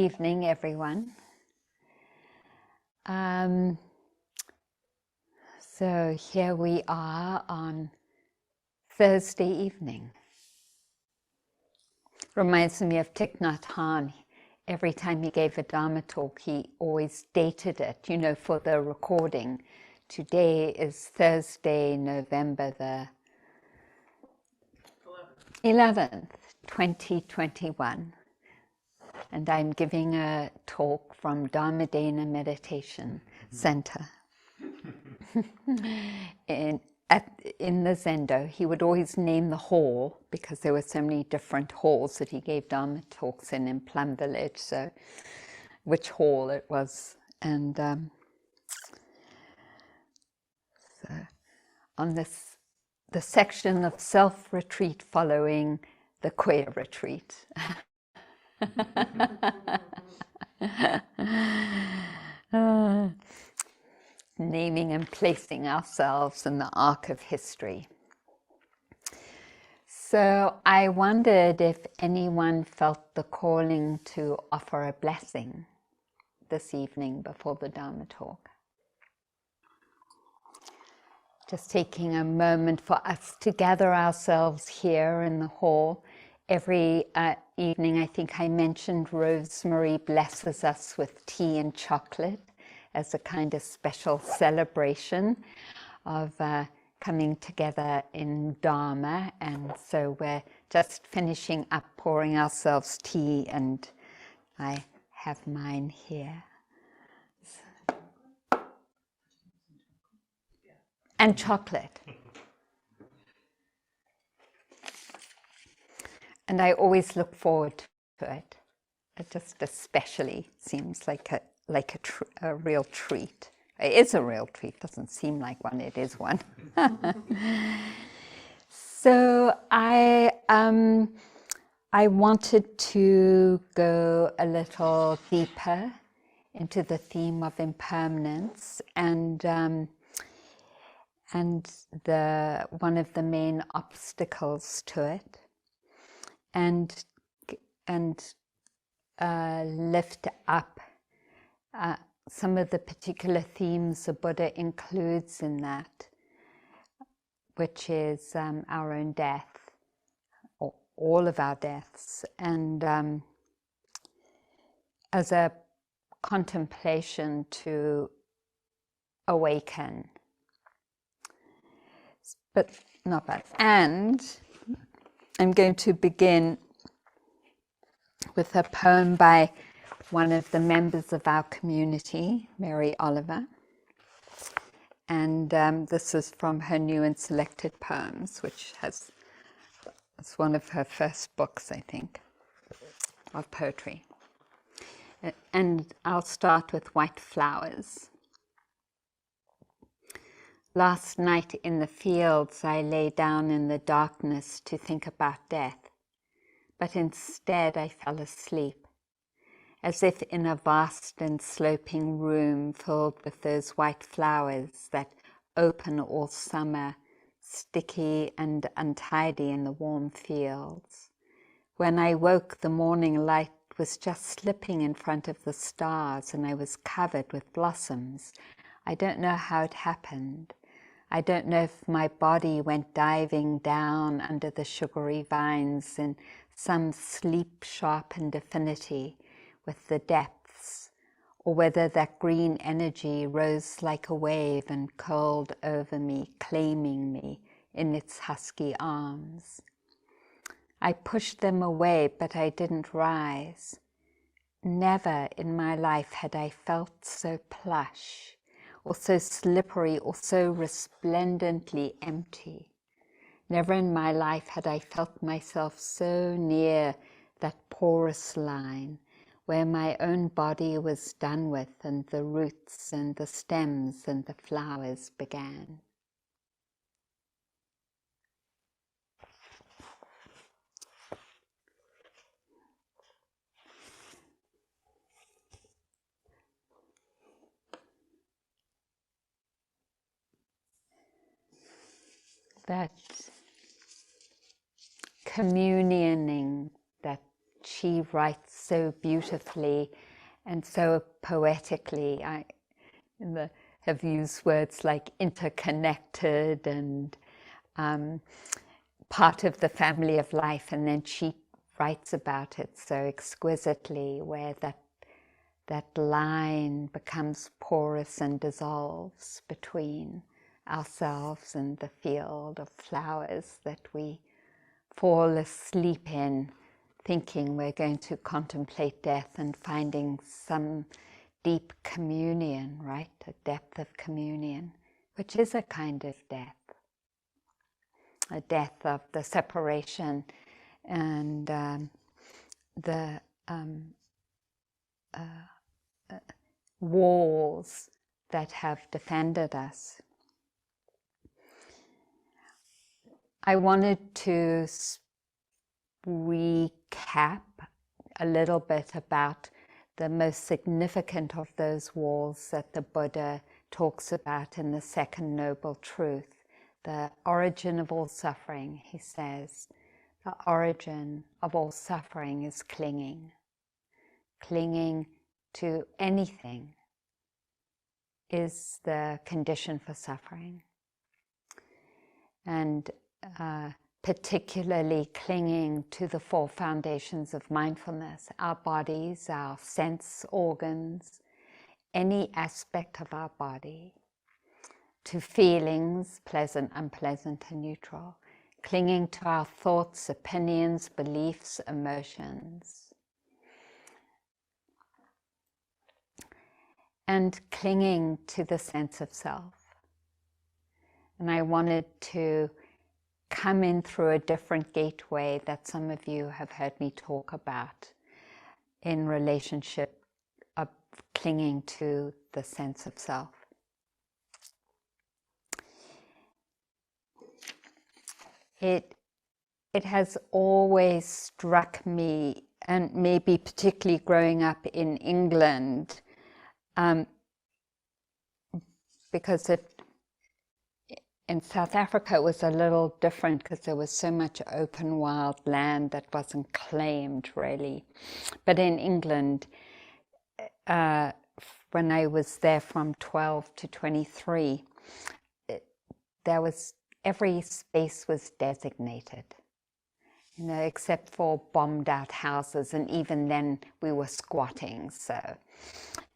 evening, everyone. So here we are on Thursday evening. Reminds me of Thich Nhat Hanh. Every time he gave a Dharma talk, he always dated it, for the recording. Today is Thursday, November the 11th, 2021. And I'm giving a talk from Dharma Meditation Center. in the Zendo, he would always name the hall because there were so many different halls that he gave Dharma talks in Plum Village, so which hall it was. And so on the section of self-retreat following the queer retreat. Naming and placing ourselves in the arc of history. So I wondered if anyone felt the calling to offer a blessing this evening before the Dharma talk. Just taking a moment for us to gather ourselves here in the hall. Every evening, I think I mentioned, Rosemary blesses us with tea and chocolate as a kind of special celebration of coming together in Dharma. And so we're just finishing up pouring ourselves tea, and I have mine here. And chocolate. And I always look forward to it. It just especially seems like a real treat. It is a real treat. Doesn't seem like one. It is one. So I wanted to go a little deeper into the theme of impermanence and one of the main obstacles to it. And lift up some of the particular themes the Buddha includes in that, which is our own death, or all of our deaths, and as a contemplation to awaken. But not bad. And I'm going to begin with a poem by one of the members of our community, Mary Oliver. And this is from her new and selected poems, which it's one of her first books, I think, of poetry. And I'll start with White Flowers. Last night in the fields, I lay down in the darkness to think about death. But instead I fell asleep, as if in a vast and sloping room filled with those white flowers that open all summer, sticky and untidy in the warm fields. When I woke, the morning light was just slipping in front of the stars, and I was covered with blossoms. I don't know how it happened. I don't know if my body went diving down under the sugary vines in some sleep-sharpened affinity with the depths, or whether that green energy rose like a wave and curled over me, claiming me in its husky arms. I pushed them away, but I didn't rise. Never in my life had I felt so plush, or so slippery, or so resplendently empty. Never in my life had I felt myself so near that porous line where my own body was done with and the roots and the stems and the flowers began. That communioning, that chi she writes so beautifully and so poetically. I have used words like interconnected and part of the family of life, and then she writes about it so exquisitely, where that line becomes porous and dissolves between ourselves and the field of flowers that we fall asleep in, thinking we're going to contemplate death and finding some deep communion, right? A depth of communion, which is a kind of death, a death of the separation and the walls that have defended us. I wanted to recap a little bit about the most significant of those walls that the Buddha talks about in the Second Noble Truth. The origin of all suffering, he says, the origin of all suffering is clinging. Clinging to anything is the condition for suffering. And particularly clinging to the four foundations of mindfulness, our bodies, our sense organs, any aspect of our body, to feelings, pleasant, unpleasant, and neutral, clinging to our thoughts, opinions, beliefs, emotions, and clinging to the sense of self. And I wanted to come in through a different gateway that some of you have heard me talk about in relationship of clinging to the sense of self. It has always struck me, and maybe particularly growing up in England, because in South Africa it was a little different because there was so much open wild land that wasn't claimed really. But in England, when I was there from 12 to 23, every space was designated, except for bombed out houses, and even then we were squatting.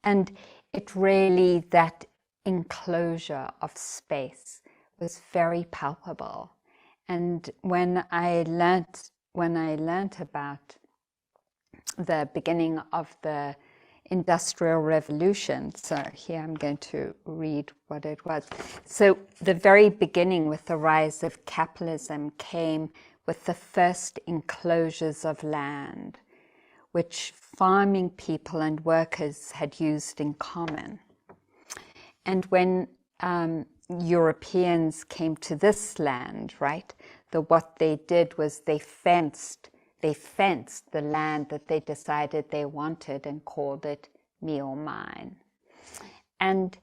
And it really, that enclosure of space was very palpable. And when I learnt about the beginning of the Industrial Revolution, so here I'm going to read what it was. So the very beginning, with the rise of capitalism, came with the first enclosures of land, which farming people and workers had used in common. And when Europeans came to this land, right, what they did was they fenced the land that they decided they wanted and called it me or mine. And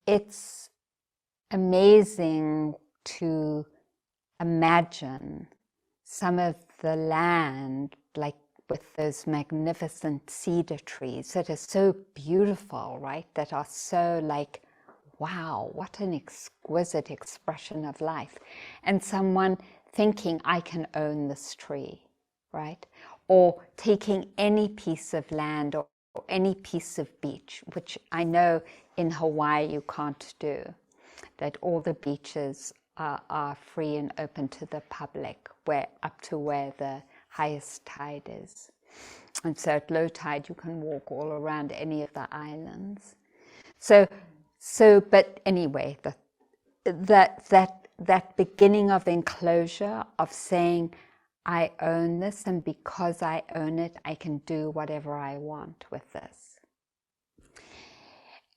it's amazing to imagine some of the land, like with those magnificent cedar trees that are so beautiful, right, that are so like, wow, what an exquisite expression of life. And someone thinking, I can own this tree, right? Or taking any piece of land or any piece of beach, which I know in Hawaii you can't do, that all the beaches are free and open to the public, up to where the highest tide is. And so at low tide you can walk all around any of the islands. But anyway, that beginning of enclosure, of saying, I own this, and because I own it, I can do whatever I want with this.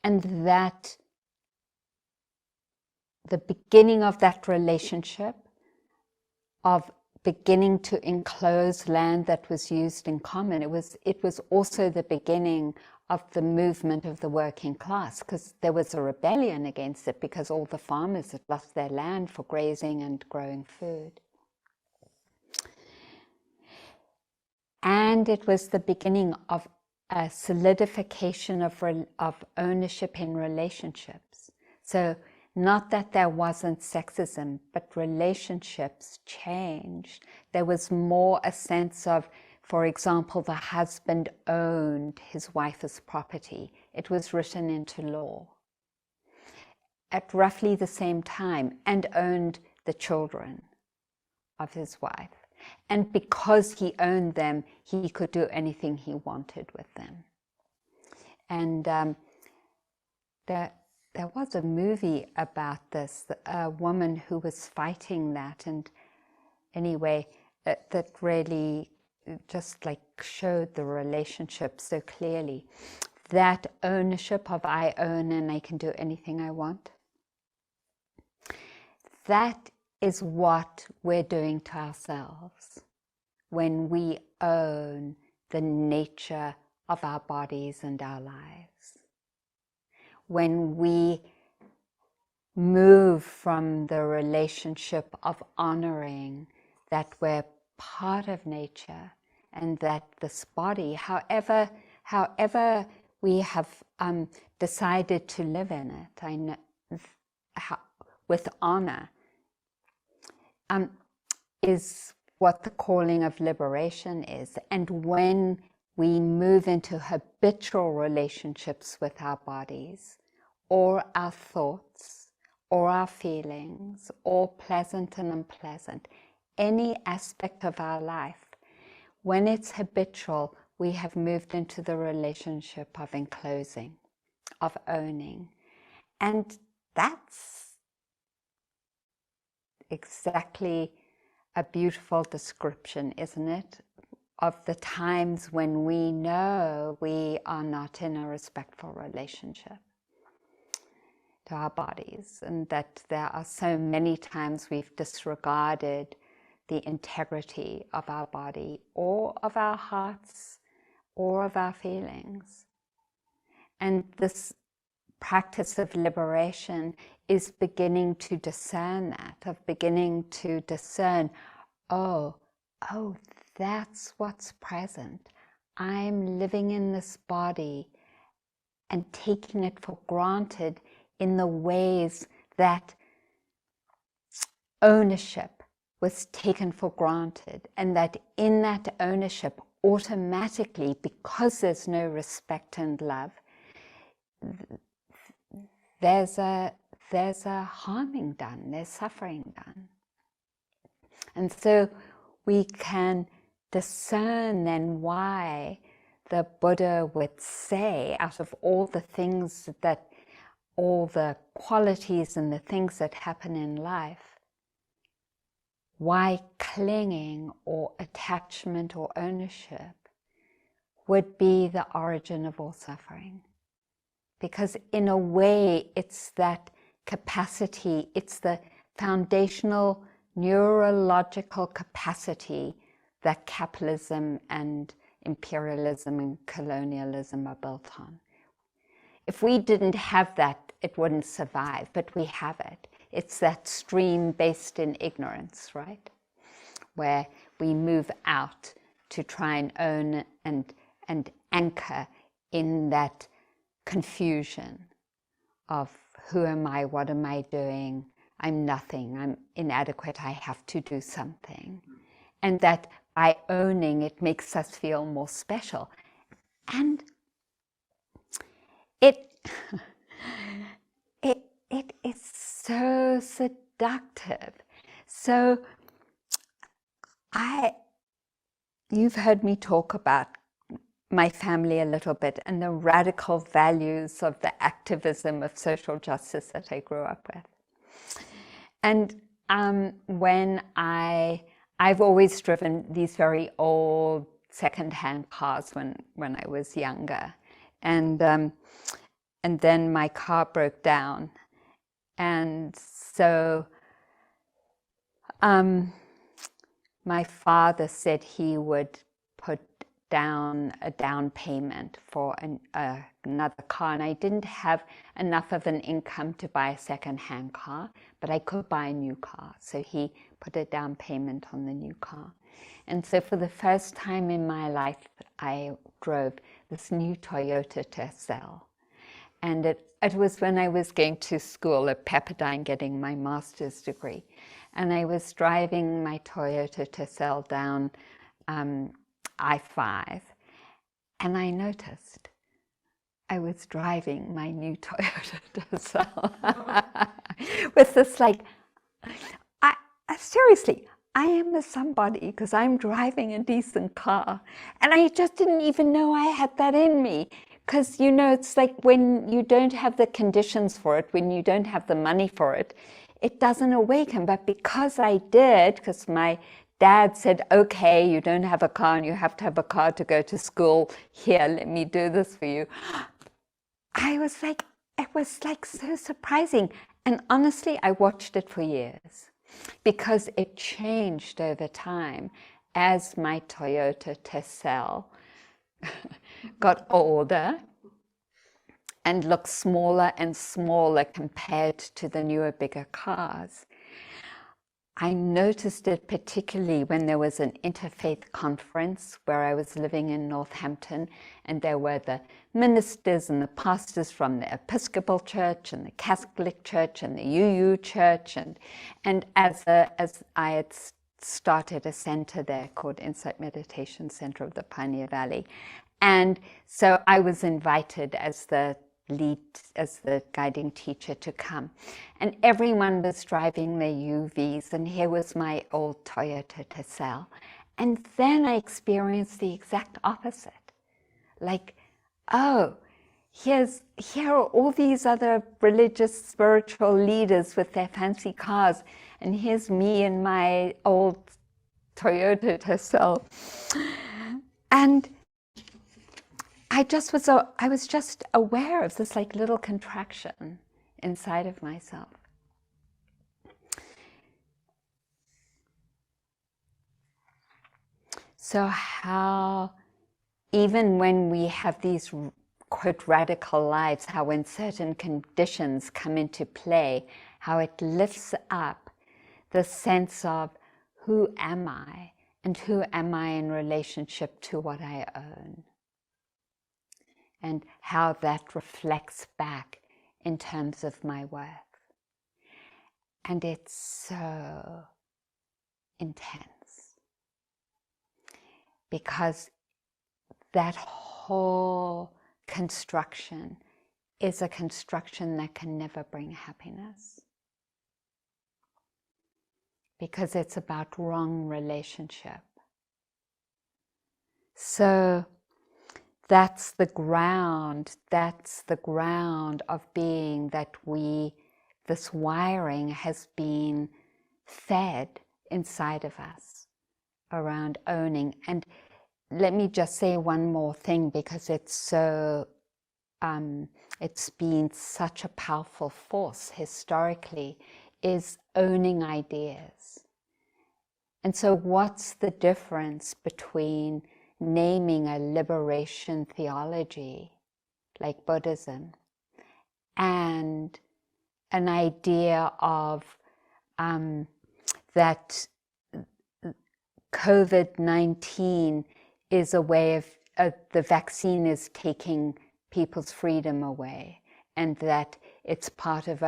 And that the beginning of that relationship, of beginning to enclose land that was used in common, it was also the beginning of the movement of the working class, because there was a rebellion against it, because all the farmers had lost their land for grazing and growing food. And it was the beginning of a solidification of ownership in relationships. So not that there wasn't sexism, but relationships changed. There was more a sense of, for example, the husband owned his wife's property. It was written into law at roughly the same time, and owned the children of his wife. And because he owned them, he could do anything he wanted with them. And there was a movie about this, a woman who was fighting that. And anyway, that really just like showed the relationship so clearly. That ownership of I own and I can do anything I want. That is what we're doing to ourselves when we own the nature of our bodies and our lives. When we move from the relationship of honoring that we're part of nature and that this body, however we have decided to live in it, I know, with honor, is what the calling of liberation is. And when we move into habitual relationships with our bodies, or our thoughts, or our feelings, or pleasant and unpleasant, any aspect of our life, when it's habitual, we have moved into the relationship of enclosing, of owning. And that's exactly a beautiful description, isn't it, of the times when we know we are not in a respectful relationship to our bodies, and that there are so many times we've disregarded the integrity of our body, or of our hearts, or of our feelings. And this practice of liberation is beginning to discern that, of beginning to discern, oh, that's what's present. I'm living in this body and taking it for granted in the ways that ownership was taken for granted, and that in that ownership, automatically, because there's no respect and love, there's a harming done, there's suffering done. And so we can discern then why the Buddha would say, out of all the things that, all the qualities and the things that happen in life, why clinging or attachment or ownership would be the origin of all suffering. Because in a way, it's that capacity, it's the foundational neurological capacity that capitalism and imperialism and colonialism are built on. If we didn't have that, it wouldn't survive, but we have it. It's that stream based in ignorance, right? Where we move out to try and own and anchor in that confusion of who am I, what am I doing, I'm nothing, I'm inadequate, I have to do something. And that by owning it makes us feel more special. And it is so seductive. So you've heard me talk about my family a little bit and the radical values of the activism of social justice that I grew up with. And when I've always driven these very old second-hand cars when I was younger, and then my car broke down, and so my father said he would put down a down payment for another car, and I didn't have enough of an income to buy a second-hand car, but I could buy a new car. So he put a down payment on the new car. And so for the first time in my life, I drove this new Toyota Tercel. And it was when I was going to school at Pepperdine getting my master's degree. And I was driving my Toyota Tercel down I-5, and I noticed I was driving my new Toyota Tercel with this seriously, I am a somebody because I'm driving a decent car, and I just didn't even know I had that in me. Because, you know, it's like when you don't have the conditions for it, when you don't have the money for it, it doesn't awaken. But because I did, because my dad said, okay, you don't have a car and you have to have a car to go to school. Here, let me do this for you. I was like, it was like so surprising. And honestly, I watched it for years because it changed over time as my Toyota Tercel got older and looked smaller and smaller compared to the newer, bigger cars. I noticed it particularly when there was an interfaith conference where I was living in Northampton, and there were the ministers and the pastors from the Episcopal Church and the Catholic Church and the UU Church, and as I had started a center there called Insight Meditation Center of the Pioneer Valley. And so I was invited as the guiding teacher to come. And everyone was driving their UVs, and here was my old Toyota Tercel. And then I experienced the exact opposite. Like, oh, here are all these other religious, spiritual leaders with their fancy cars, and here's me in my old Toyota Tercel. And I was just aware of this like little contraction inside of myself. So how, even when we have these quote radical lives, how when certain conditions come into play, how it lifts up the sense of who am I and who am I in relationship to what I own, and how that reflects back in terms of my worth. And it's so intense because that whole construction is a construction that can never bring happiness, because it's about wrong relationship. So that's the ground of being that this wiring has been fed inside of us around owning. And let me just say one more thing, because it's been such a powerful force historically, is owning ideas. And so what's the difference between naming a liberation theology like Buddhism and an idea of that COVID-19 is a way of the vaccine is taking people's freedom away, and that it's part of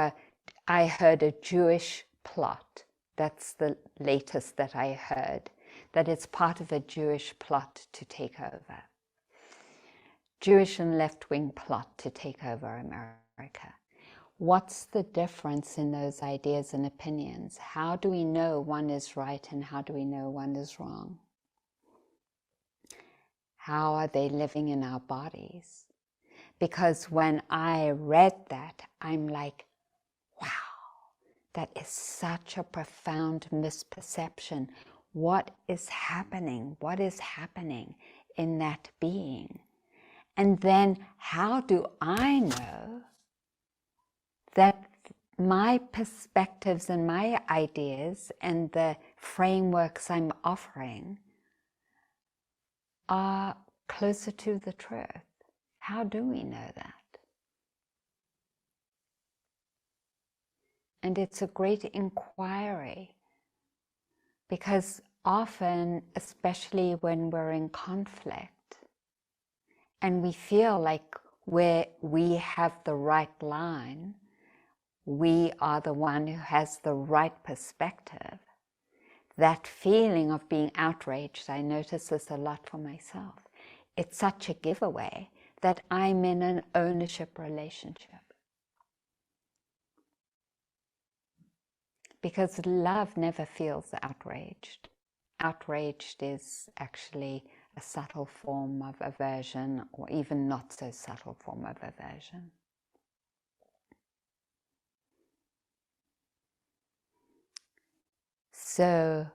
I heard a Jewish plot. That's the latest that I heard, that it's part of a Jewish plot to take over. Jewish and left-wing plot to take over America. What's the difference in those ideas and opinions? How do we know one is right and how do we know one is wrong? How are they living in our bodies? Because when I read that, I'm like, wow, that is such a profound misperception. What is happening? What is happening in that being? And then how do I know that my perspectives and my ideas and the frameworks I'm offering are closer to the truth. How do we know that? And it's a great inquiry, because often, especially when we're in conflict, and we feel like we have the right line, we are the one who has the right perspective, that feeling of being outraged, I notice this a lot for myself. It's such a giveaway that I'm in an ownership relationship. Because love never feels outraged. Outraged is actually a subtle form of aversion, or even not so subtle form of aversion. So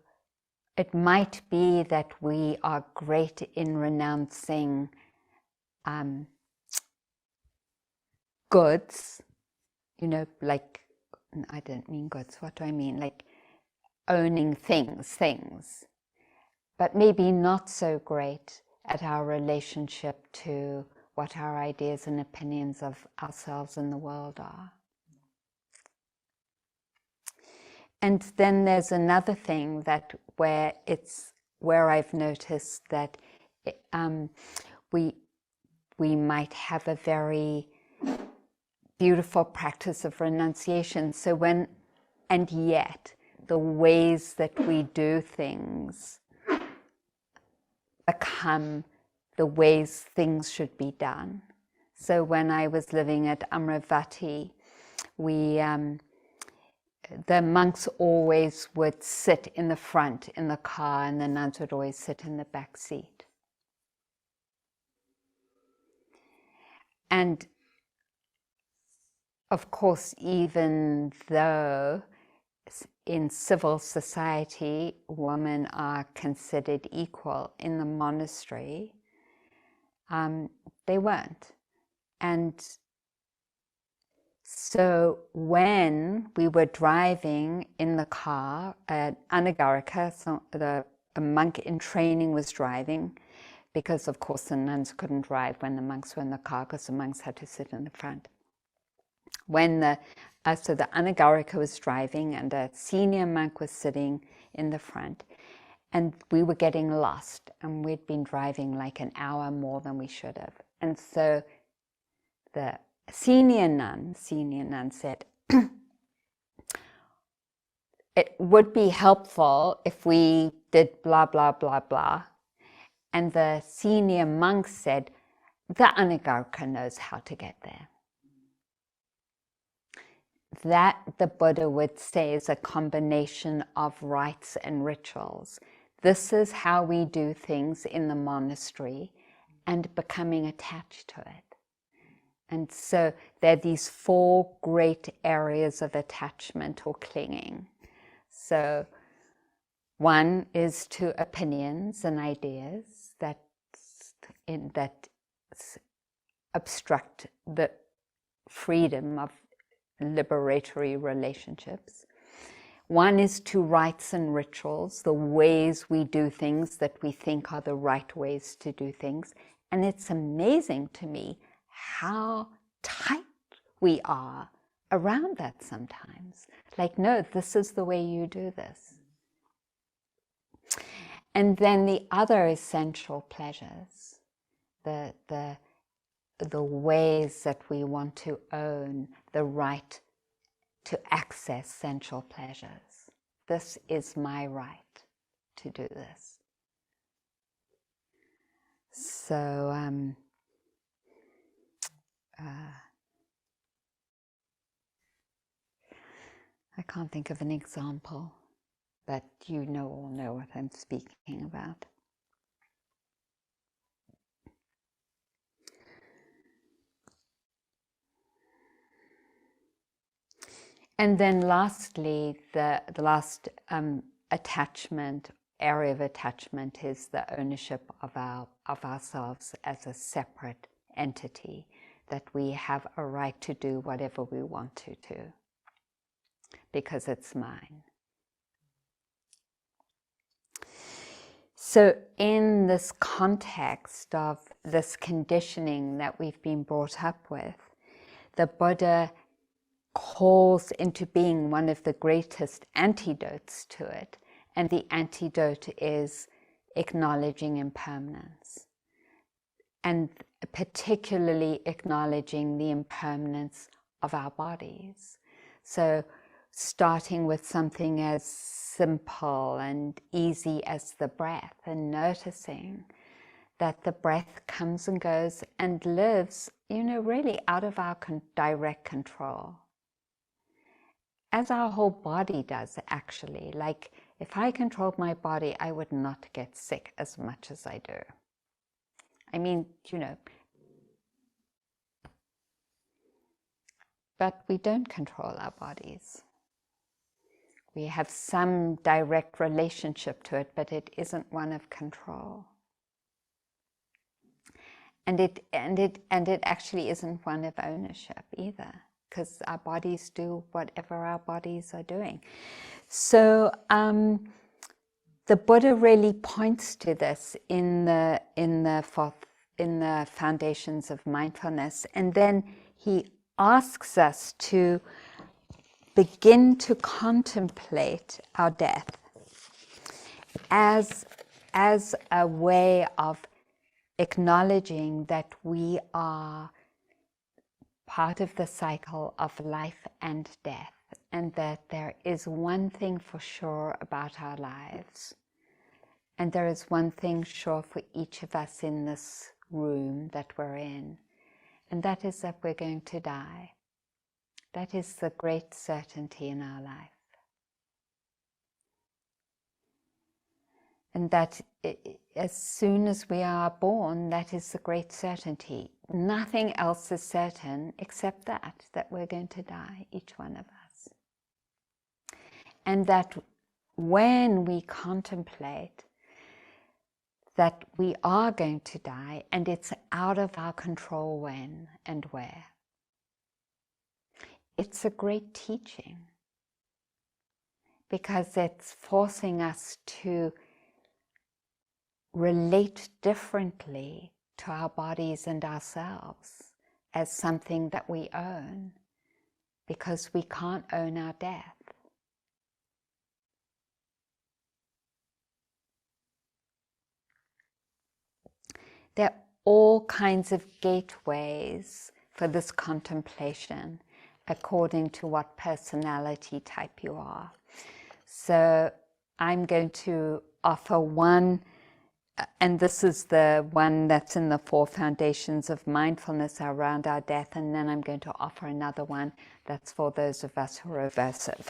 it might be that we are great in renouncing goods, like, I don't mean goods, what do I mean? Like owning things, but maybe not so great at our relationship to what our ideas and opinions of ourselves and the world are. And then there's another thing that where I've noticed that we might have a very beautiful practice of renunciation. So and yet the ways that we do things become the ways things should be done. So when I was living at Amravati, the monks always would sit in the front in the car, and the nuns would always sit in the back seat. And of course, even though in civil society women are considered equal, in the monastery they weren't. And so when we were driving in the car, Anagarika, a monk in training, was driving, because of course the nuns couldn't drive when the monks were in the car, because the monks had to sit in the front. So the Anagarika was driving, and a senior monk was sitting in the front, and we were getting lost, and we'd been driving like an hour more than we should have. And so the senior nun said, it would be helpful if we did blah, blah, blah, blah. And the senior monk said, the Anagarika knows how to get there. That, the Buddha would say, is a combination of rites and rituals. This is how we do things in the monastery, and becoming attached to it. And so there are these 4 great areas of attachment or clinging. So one is to opinions and ideas that obstruct the freedom of liberatory relationships. One is to rites and rituals, the ways we do things that we think are the right ways to do things. And it's amazing to me how tight we are around that sometimes. Like, no, this is the way you do this. And then the other essential pleasures, the ways that we want to own the right to access sensual pleasures. This is my right to do this. So I can't think of an example, but you all know what I'm speaking about. And then lastly, the last area of attachment is the ownership of ourselves as a separate entity, that we have a right to do whatever we want to do, because it's mine. So in this context of this conditioning that we've been brought up with, the Buddha calls into being one of the greatest antidotes to it. And the antidote is acknowledging impermanence. And particularly acknowledging the impermanence of our bodies. So starting with something as simple and easy as the breath, and noticing that the breath comes and goes and lives, really out of our direct control. As our whole body does, actually. Like, if I controlled my body, I would not get sick as much as I do. I mean, but we don't control our bodies. We have some direct relationship to it, but it isn't one of control. And it actually isn't one of ownership either, because our bodies do whatever our bodies are doing. So the Buddha really points to this in the Foundations of Mindfulness, and then he asks us to begin to contemplate our death as a way of acknowledging that we are part of the cycle of life and death, and that there is one thing for sure about our lives, and there is one thing sure for each of us in this room that we're in, and that is that we're going to die. That is the great certainty in our life. And that as soon as we are born, that is the great certainty. Nothing else is certain except that we're going to die, each one of us. And that when we contemplate that we are going to die, and it's out of our control when and where, it's a great teaching, because it's forcing us to relate differently to our bodies and ourselves as something that we own, because we can't own our death. There are all kinds of gateways for this contemplation, according to what personality type you are. So I'm going to offer one, and this is the one that's in the 4 Foundations of Mindfulness around our death, and then I'm going to offer another one that's for those of us who are aversive,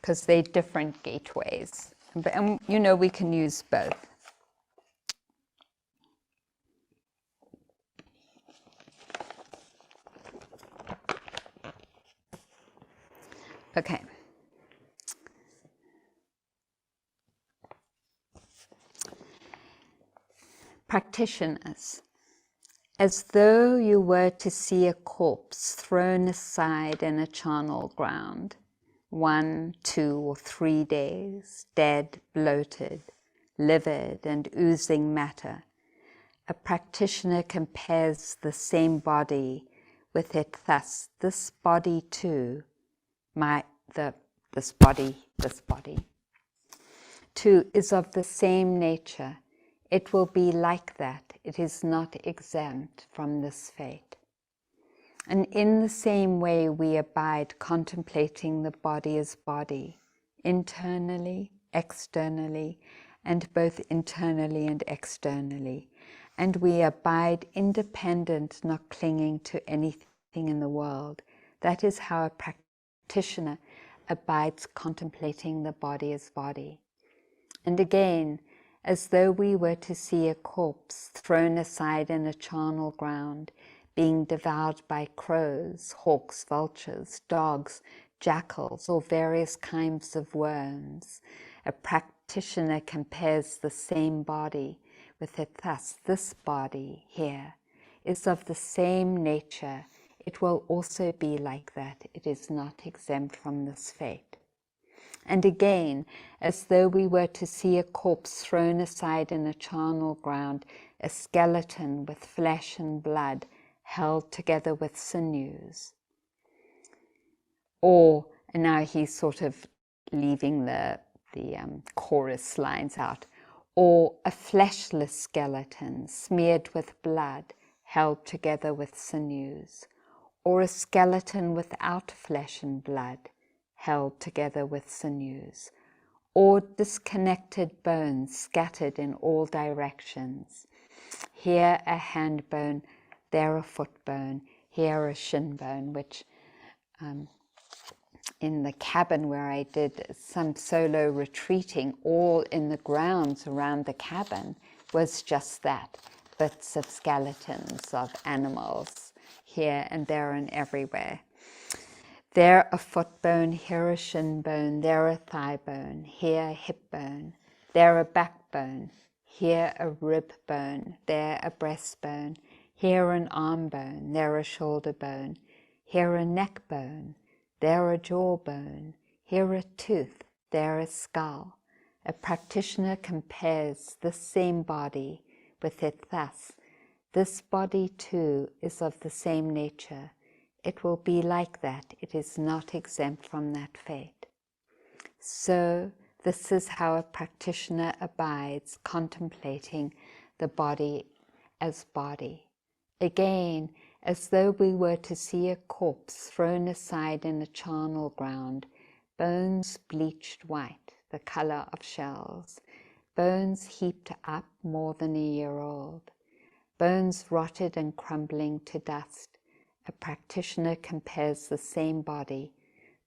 because they're different gateways. And we can use both. Okay. Practitioners, as though you were to see a corpse thrown aside in a charnel ground, 1, 2, or 3 days, dead, bloated, livid, and oozing matter, a practitioner compares the same body with it thus: this body too, this body too is of the same nature. It will be like that. It is not exempt from this fate. And in the same way we abide contemplating the body as body, internally, externally, and both internally and externally. And we abide independent, not clinging to anything in the world. That is how a practitioner abides contemplating the body as body. And again, as though we were to see a corpse thrown aside in a charnel ground, being devoured by crows, hawks, vultures, dogs, jackals, or various kinds of worms, a practitioner compares the same body with it thus: this body here is of the same nature. It will also be like that. It is not exempt from this fate. And again, as though we were to see a corpse thrown aside in a charnel ground, a skeleton with flesh and blood held together with sinews. Or, and now he's sort of leaving the chorus lines out, or a fleshless skeleton smeared with blood held together with sinews, or a skeleton without flesh and blood held together with sinews, or disconnected bones scattered in all directions. Here a hand bone, there a foot bone, here a shin bone, which in the cabin where I did some solo retreating, all in the grounds around the cabin, was just that, bits of skeletons of animals here and there and everywhere. There a foot bone, here a shin bone, there a thigh bone, here a hip bone, there a backbone, here a rib bone, there a breastbone, here an arm bone, there a shoulder bone, here a neck bone, there a jawbone, here a tooth, there a skull. A practitioner compares this same body with it thus. This body too is of the same nature. It will be like that. It is not exempt from that fate. So this is how a practitioner abides, contemplating the body as body. Again, as though we were to see a corpse thrown aside in a charnel ground, bones bleached white, the color of shells, bones heaped up more than a year old, bones rotted and crumbling to dust. A practitioner compares the same body.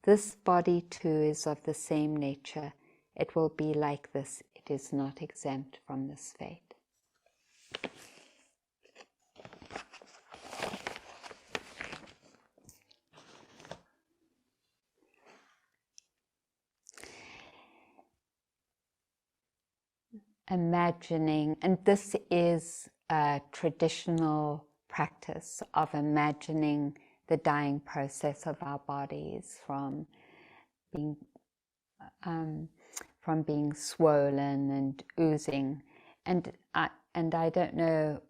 This body too is of the same nature. It will be like this. It is not exempt from this fate. Imagining, and this is a traditional practice of imagining the dying process of our bodies from being swollen and oozing. And I don't know,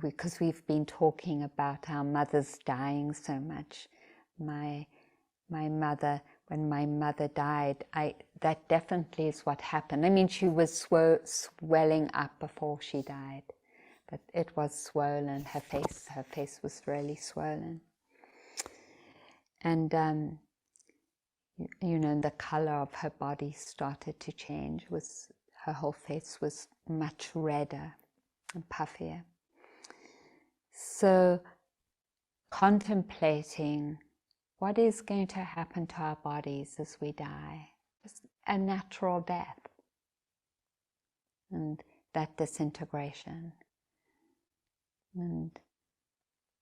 because we've been talking about our mothers dying so much. My mother, when my mother died, that definitely is what happened. I mean, she was swelling up before she died, but it was swollen. Her face was really swollen. And, you know, the color of her body started to change. Her whole face was much redder and puffier. So contemplating what is going to happen to our bodies as we die, just a natural death, and that disintegration. And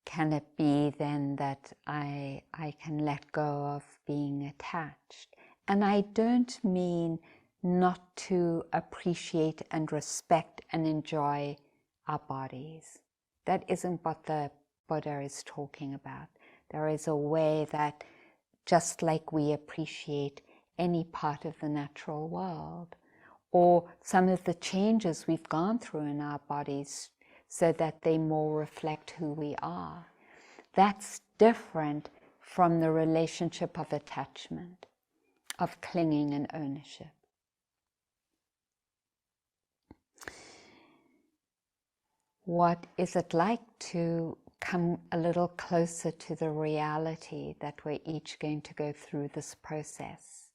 can it be then that I can let go of being attached? And I don't mean not to appreciate and respect and enjoy our bodies. That isn't what the Buddha is talking about. There is a way that, just like we appreciate any part of the natural world, or some of the changes we've gone through in our bodies so that they more reflect who we are, that's different from the relationship of attachment, of clinging and ownership. What is it like to come a little closer to the reality that we're each going to go through this process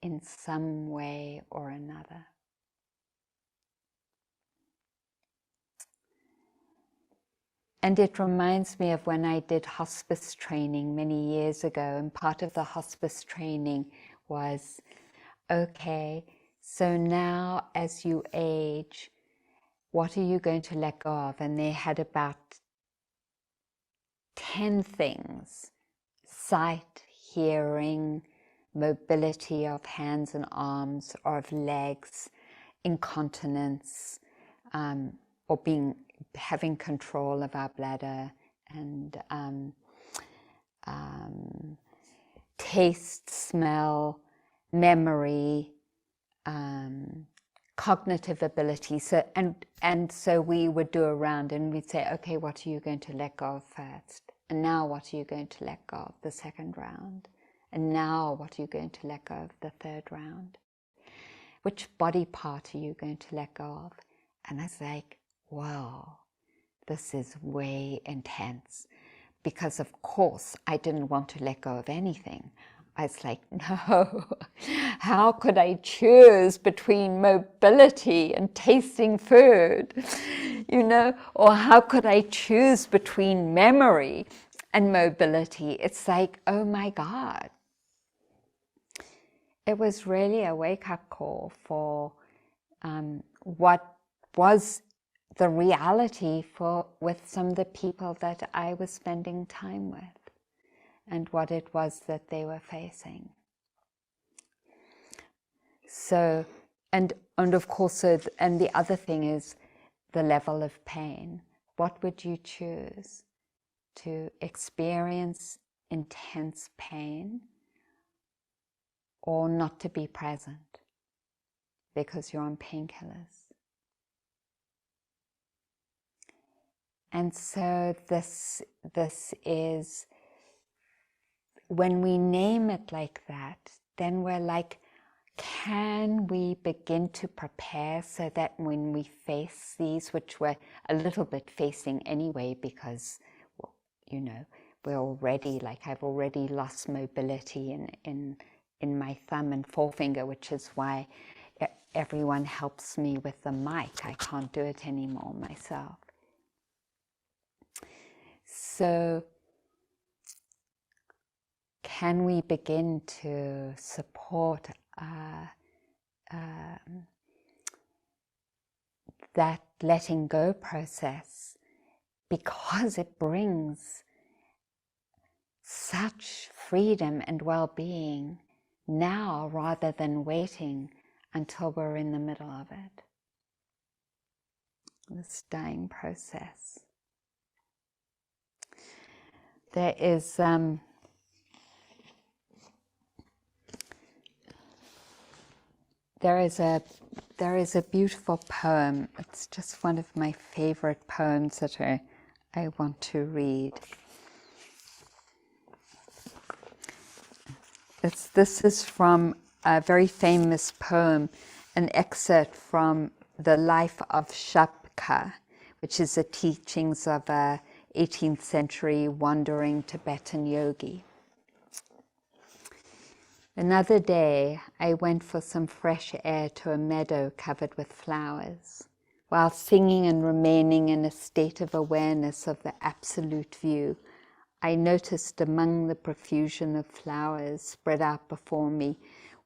in some way or another? And it reminds me of when I did hospice training many years ago, and part of the hospice training was, okay, so now as you age, what are you going to let go of? And they had about 10 things: sight, hearing, mobility of hands and arms or of legs, incontinence, or having control of our bladder, and taste, smell, memory, cognitive ability. So and so we would do a round and we'd say, okay, what are you going to let go of first? And now what are you going to let go of the second round? And now what are you going to let go of the third round? Which body part are you going to let go of? And I was like, wow, this is way intense. Because of course I didn't want to let go of anything. I was like, no, how could I choose between mobility and tasting food, you know? Or how could I choose between memory and mobility? It's like, oh my God. It was really a wake-up call for what was the reality with some of the people that I was spending time with, and what it was that they were facing. So, and of course, and the other thing is the level of pain. What would you choose? To experience intense pain, or not to be present because you're on painkillers? And so this is, when we name it like that, then we're like, can we begin to prepare so that when we face these, which we're a little bit facing anyway, because, well, you know, we're already, like, I've already lost mobility in my thumb and forefinger, which is why everyone helps me with the mic. I can't do it anymore myself. So can we begin to support that letting go process, because it brings such freedom and well-being now rather than waiting until we're in the middle of it, this dying process. There is there is a beautiful poem. It's just one of my favorite poems that I want to read. This is from a very famous poem, an excerpt from the life of Shapka, which is the teachings of a 18th century wandering Tibetan yogi. Another day, I went for some fresh air to a meadow covered with flowers. While singing and remaining in a state of awareness of the absolute view, I noticed among the profusion of flowers spread out before me,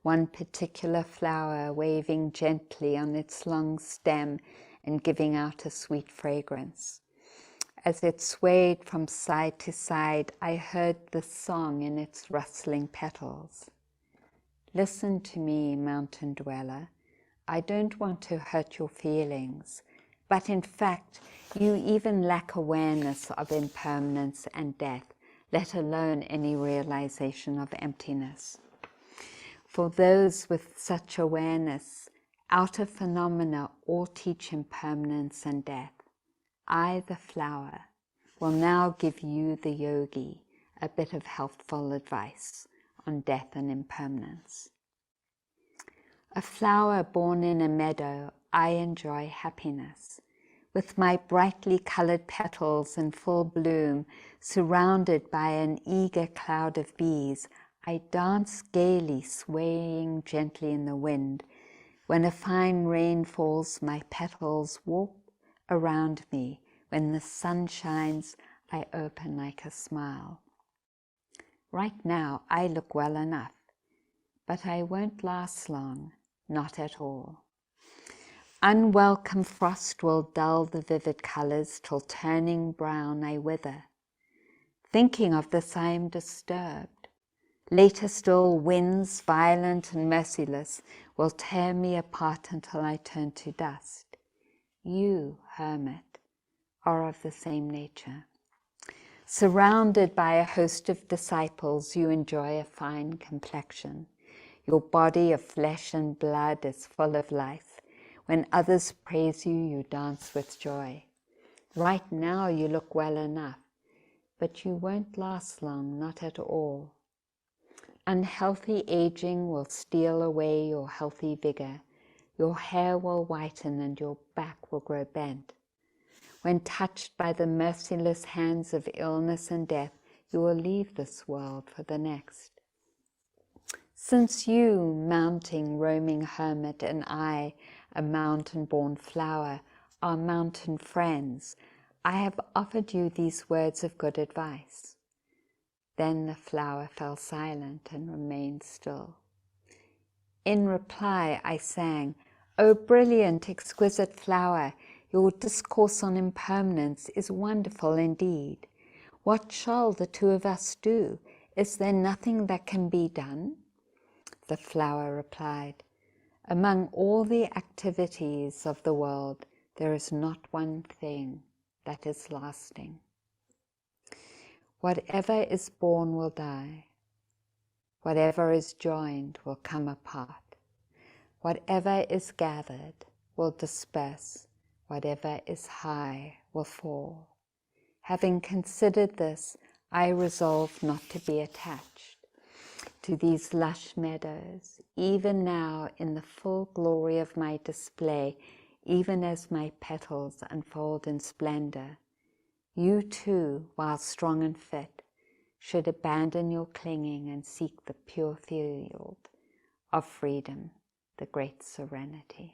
one particular flower waving gently on its long stem and giving out a sweet fragrance. As it swayed from side to side, I heard the song in its rustling petals. Listen to me, mountain dweller. I don't want to hurt your feelings, but in fact, you even lack awareness of impermanence and death, let alone any realization of emptiness. For those with such awareness, outer phenomena all teach impermanence and death. I, the flower, will now give you, the yogi, a bit of helpful advice on death and impermanence. A flower born in a meadow, I enjoy happiness. With my brightly colored petals in full bloom, surrounded by an eager cloud of bees, I dance gaily, swaying gently in the wind. When a fine rain falls, my petals walk around me. When the sun shines, I open like a smile. Right now, I look well enough, but I won't last long, not at all. Unwelcome frost will dull the vivid colors till turning brown I wither. Thinking of this I am disturbed. Later still, winds, violent and merciless, will tear me apart until I turn to dust. You, hermit, are of the same nature. Surrounded by a host of disciples, you enjoy a fine complexion. Your body of flesh and blood is full of life. When others praise you, you dance with joy. Right now you look well enough, but you won't last long, not at all. Unhealthy aging will steal away your healthy vigor. Your hair will whiten and your back will grow bent. When touched by the merciless hands of illness and death, you will leave this world for the next. Since you, mounting, roaming hermit, and I, a mountain-born flower, are mountain friends, I have offered you these words of good advice. Then the flower fell silent and remained still. In reply, I sang, "O brilliant, exquisite flower, your discourse on impermanence is wonderful indeed. What shall the two of us do? Is there nothing that can be done?" The flower replied, "Among all the activities of the world, there is not one thing that is lasting. Whatever is born will die. Whatever is joined will come apart. Whatever is gathered will disperse. Whatever is high will fall. Having considered this, I resolve not to be attached to these lush meadows, even now in the full glory of my display, even as my petals unfold in splendor. You too, while strong and fit, should abandon your clinging and seek the pure field of freedom, the great serenity.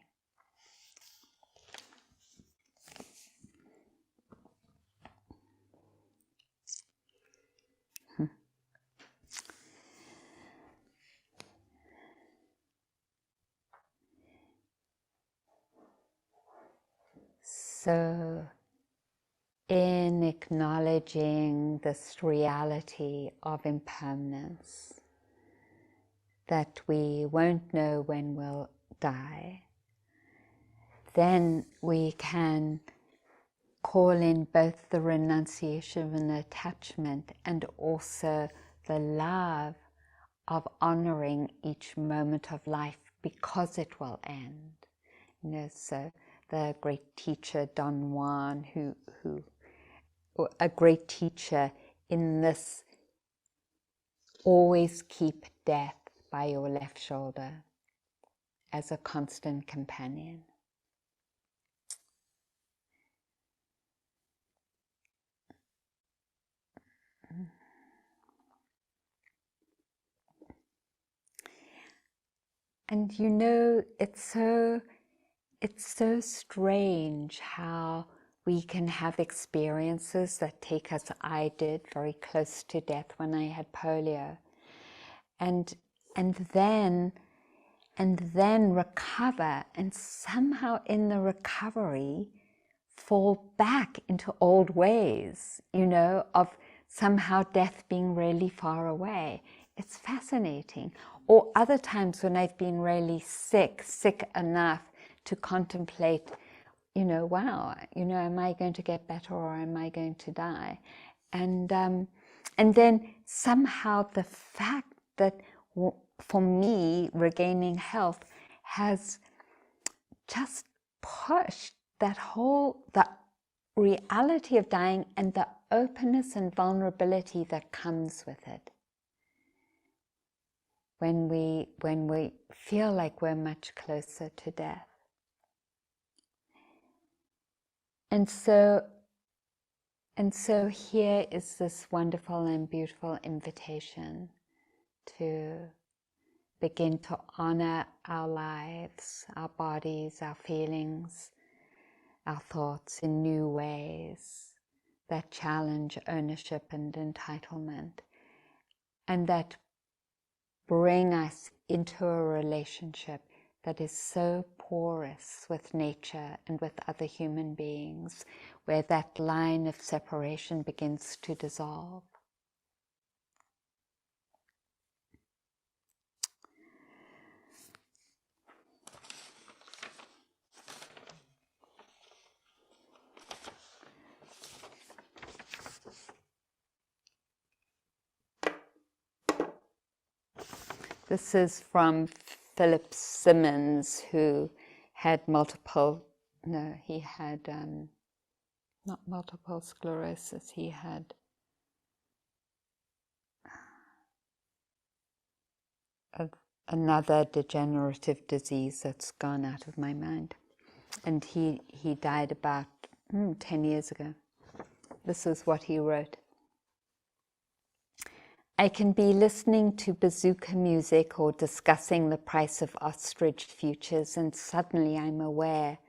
So, in acknowledging this reality of impermanence, that we won't know when we'll die, then we can call in both the renunciation of an attachment and also the love of honoring each moment of life because it will end. You know, so the great teacher Don Juan, a great teacher in this, always keep death by your left shoulder as a constant companion. And you know, it's so strange how we can have experiences that take us. I did very close to death when I had polio, and then recover, and somehow in the recovery fall back into old ways, you know, of somehow death being really far away. It's fascinating. Or other times when I've been really sick enough to contemplate, you know, wow, you know, am I going to get better or am I going to die? And then somehow the fact that for me, regaining health has just pushed that the reality of dying and the openness and vulnerability that comes with it. When we feel like we're much closer to death. And so here is this wonderful and beautiful invitation to begin to honor our lives, our bodies, our feelings, our thoughts in new ways that challenge ownership and entitlement, and that bring us into a relationship that is so porous with nature and with other human beings, where that line of separation begins to dissolve. This is from Philip Simmons, who had multiple, no, he had not multiple sclerosis, he had another degenerative disease that's gone out of my mind. And he died about 10 years ago. This is what he wrote. I can be listening to bazooka music or discussing the price of ostrich futures, and suddenly I'm aware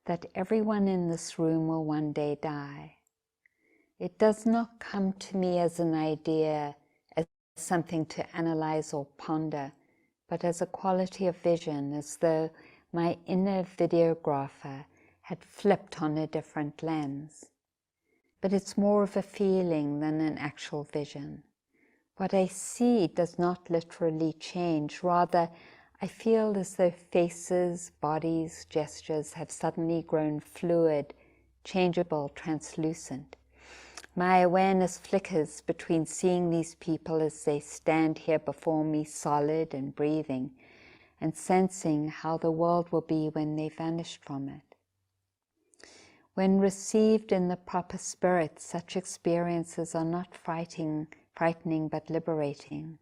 that everyone in this room will one day die. It does not come to me as an idea, as something to analyze or ponder, but as a quality of vision, as though my inner videographer had flipped on a different lens. But it's more of a feeling than an actual vision. What I see does not literally change. Rather, I feel as though faces, bodies, gestures have suddenly grown fluid, changeable, translucent. My awareness flickers between seeing these people as they stand here before me, solid and breathing, and sensing how the world will be when they vanish from it. When received in the proper spirit, such experiences are not frightening but liberating.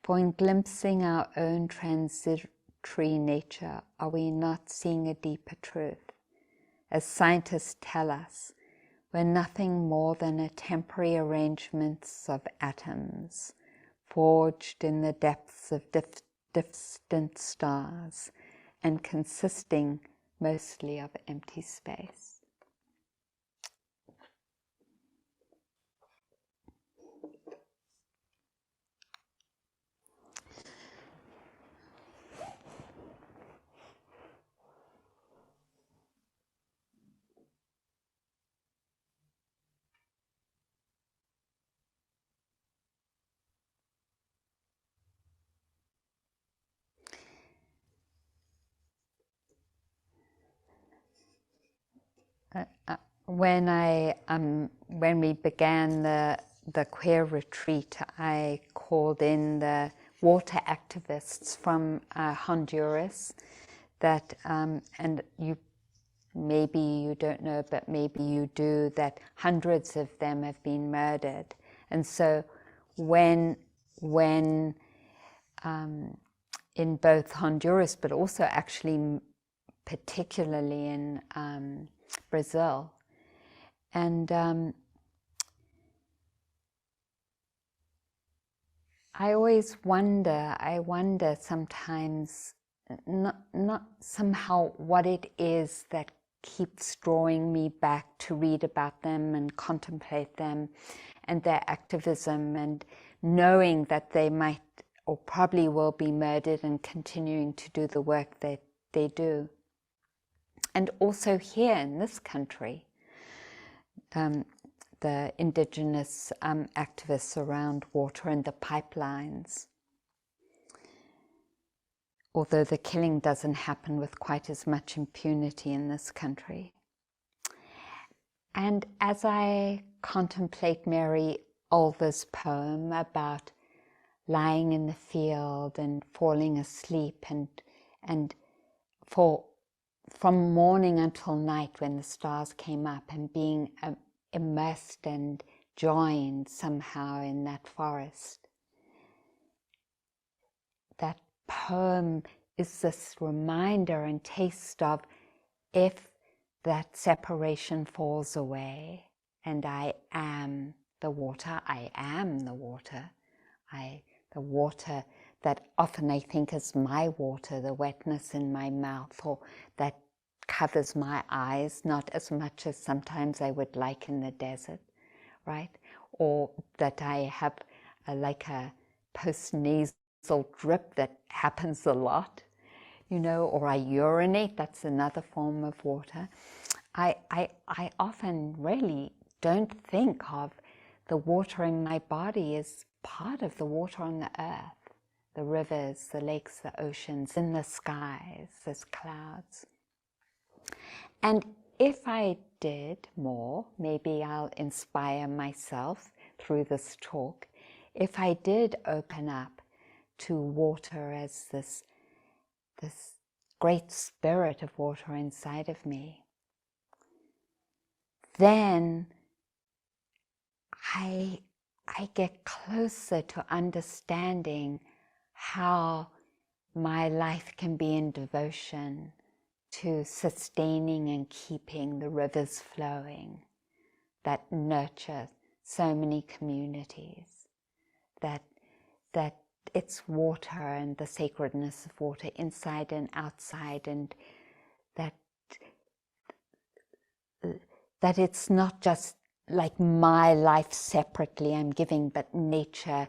For in glimpsing our own transitory nature, are we not seeing a deeper truth? As scientists tell us, we're nothing more than a temporary arrangements of atoms, forged in the depths of distant stars, and consisting mostly of empty space. When we began the queer retreat, I called in the water activists from Honduras. That and maybe you don't know, but maybe you do. That hundreds of them have been murdered, and so when in both Honduras, but also actually particularly in Brazil. And I always wonder, sometimes, not somehow what it is that keeps drawing me back to read about them and contemplate them and their activism, and knowing that they might or probably will be murdered and continuing to do the work that they do. And also here in this country, the indigenous activists around water and the pipelines. Although the killing doesn't happen with quite as much impunity in this country. And as I contemplate Mary Olver's poem about lying in the field and falling asleep and from morning until night when the stars came up, and being immersed and joined somehow in that forest. That poem is this reminder and taste of, if that separation falls away and I am the water, I am the water. The water that often I think is my water, the wetness in my mouth, or that covers my eyes, not as much as sometimes I would like in the desert, right? Or that I have like a post-nasal drip that happens a lot, or I urinate, that's another form of water. I often really don't think of the water in my body as part of the water on the earth, the rivers, the lakes, the oceans, in the skies, as clouds. And if I did more, maybe I'll inspire myself through this talk, if I did open up to water as this great spirit of water inside of me, then I get closer to understanding how my life can be in devotion to sustaining and keeping the rivers flowing that nurture so many communities, that it's water and the sacredness of water inside and outside, and that it's not just like my life separately I'm giving, but nature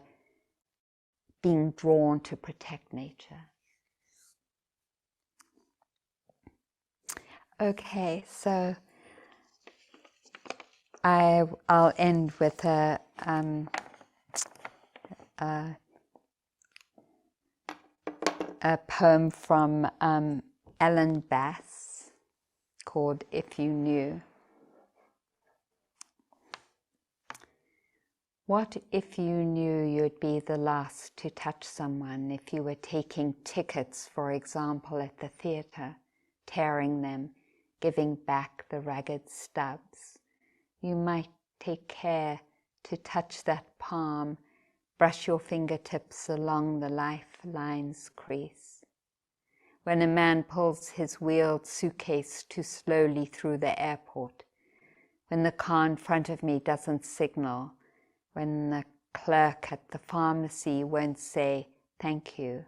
being drawn to protect nature. Okay, so I'll end with a poem from Ellen Bass called If You Knew. What if you knew you'd be the last to touch someone if you were taking tickets, for example, at the theatre, tearing them, giving back the ragged stubs? You might take care to touch that palm, brush your fingertips along the lifeline's crease. When a man pulls his wheeled suitcase too slowly through the airport, when the car in front of me doesn't signal, when the clerk at the pharmacy won't say thank you,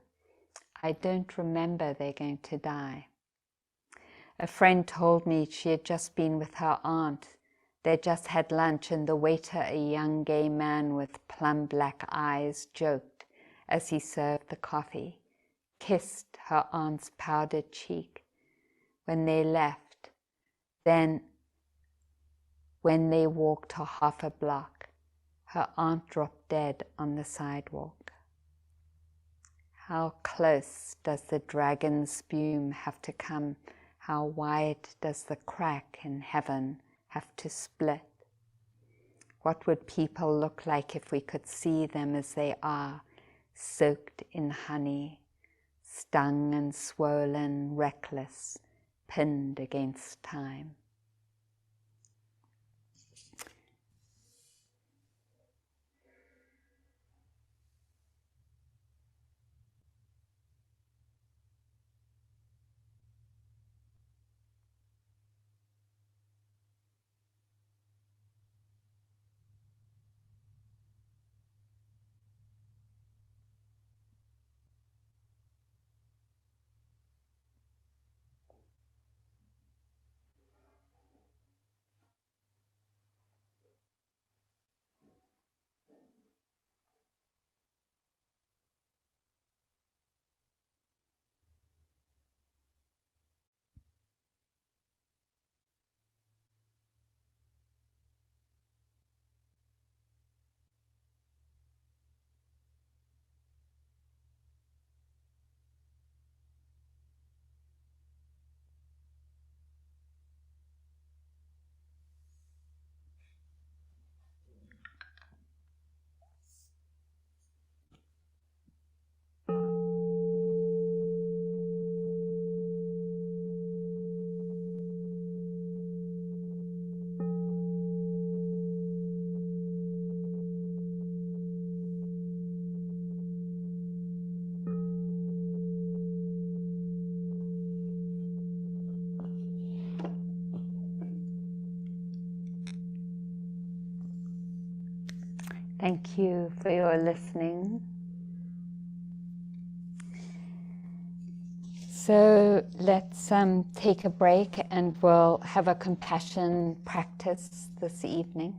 I don't remember they're going to die. A friend told me she had just been with her aunt. They just had lunch, and the waiter, a young gay man with plum black eyes, joked as he served the coffee, kissed her aunt's powdered cheek. When they left, then when they walked half a block, her aunt dropped dead on the sidewalk. How close does the dragon's spume have to come? How wide does the crack in heaven have to split? What would people look like if we could see them as they are, soaked in honey, stung and swollen, reckless, pinned against time? Thank you for your listening. So let's take a break, and we'll have a compassion practice this evening.